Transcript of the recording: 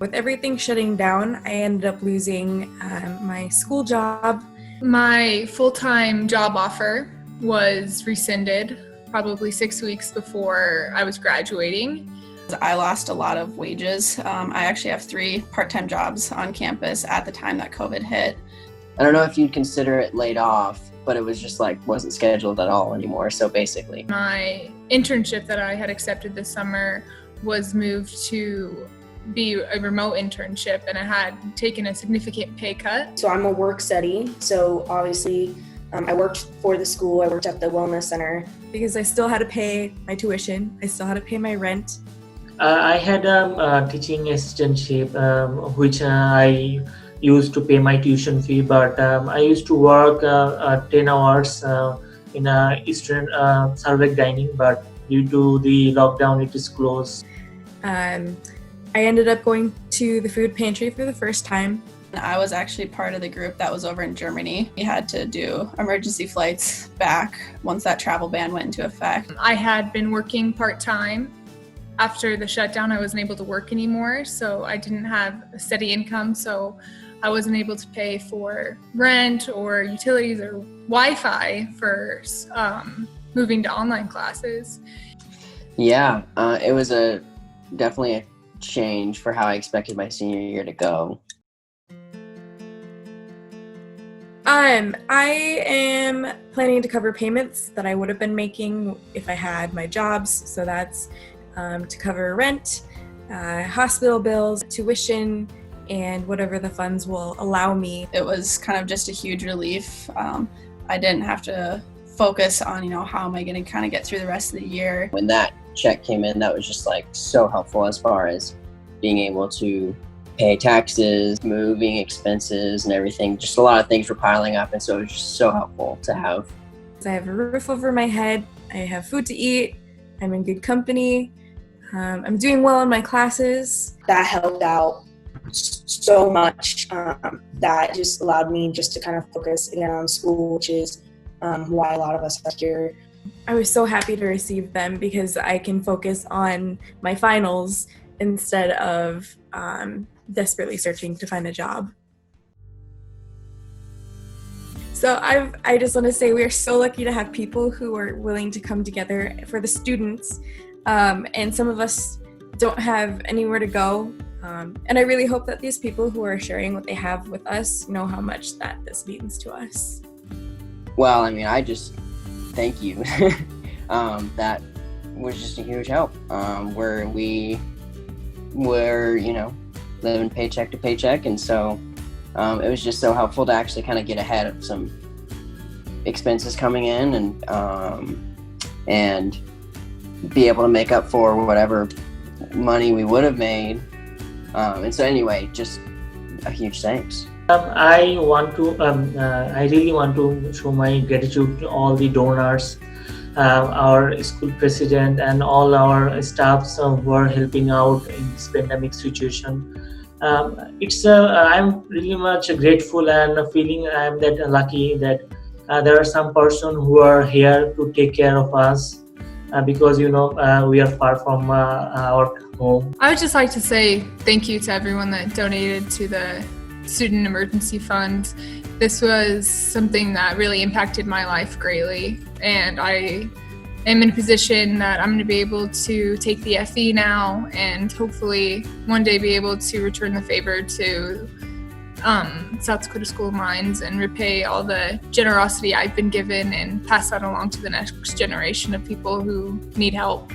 With everything shutting down, I ended up losing my school job. My full-time job offer was rescinded probably 6 weeks before I was graduating. I lost a lot of wages. I actually have 3 part-time jobs on campus at the time that COVID hit. I don't know if you'd consider it laid off, but it was just wasn't scheduled at all anymore. So basically, my internship that I had accepted this summer was moved to be a remote internship, and I had taken a significant pay cut. So I'm a work study, so obviously I worked for the school, I worked at the wellness center. Because I still had to pay my tuition, I still had to pay my rent. I had a teaching assistantship, which I used to pay my tuition fee, but I used to work 10 hours in Eastern Sarvek dining, but due to the lockdown, it is closed. I ended up going to the food pantry for the first time. I was actually part of the group that was over in Germany. We had to do emergency flights back once that travel ban went into effect. I had been working part-time. After the shutdown, I wasn't able to work anymore, so I didn't have a steady income, so I wasn't able to pay for rent or utilities or Wi-Fi for moving to online classes. Yeah, it was definitely a change for how I expected my senior year to go. I am planning to cover payments that I would have been making if I had my jobs. So that's to cover rent, hospital bills, tuition, and whatever the funds will allow me. It was kind of just a huge relief. I didn't have to focus on, how am I going to kind of get through the rest of the year. When that check came in, that was just so helpful as far as being able to pay taxes, moving expenses and everything. Just a lot of things were piling up, and so it was just so helpful to have. I have a roof over my head, I have food to eat, I'm in good company, I'm doing well in my classes. That helped out so much. That just allowed me just to kind of focus again on school, which is why a lot of us are here. I was so happy to receive them because I can focus on my finals instead of desperately searching to find a job. So I just want to say we are so lucky to have people who are willing to come together for the students, and some of us don't have anywhere to go, and I really hope that these people who are sharing what they have with us know how much that this means to us. Well, I just thank you. That was just a huge help, where we were, living paycheck to paycheck, and so it was just so helpful to actually kind of get ahead of some expenses coming in and be able to make up for whatever money we would have made. And so anyway, just a huge thanks. I really want to show my gratitude to all the donors, our school president, and all our staffs who are helping out in this pandemic situation. I'm really much grateful and feeling I'm that lucky that there are some person who are here to take care of us because we are far from our home. I would just like to say thank you to everyone that donated to the Student Emergency Fund. This was something that really impacted my life greatly, and I am in a position that I'm going to be able to take the FE now and hopefully one day be able to return the favor to South Dakota School of Mines and repay all the generosity I've been given and pass that along to the next generation of people who need help.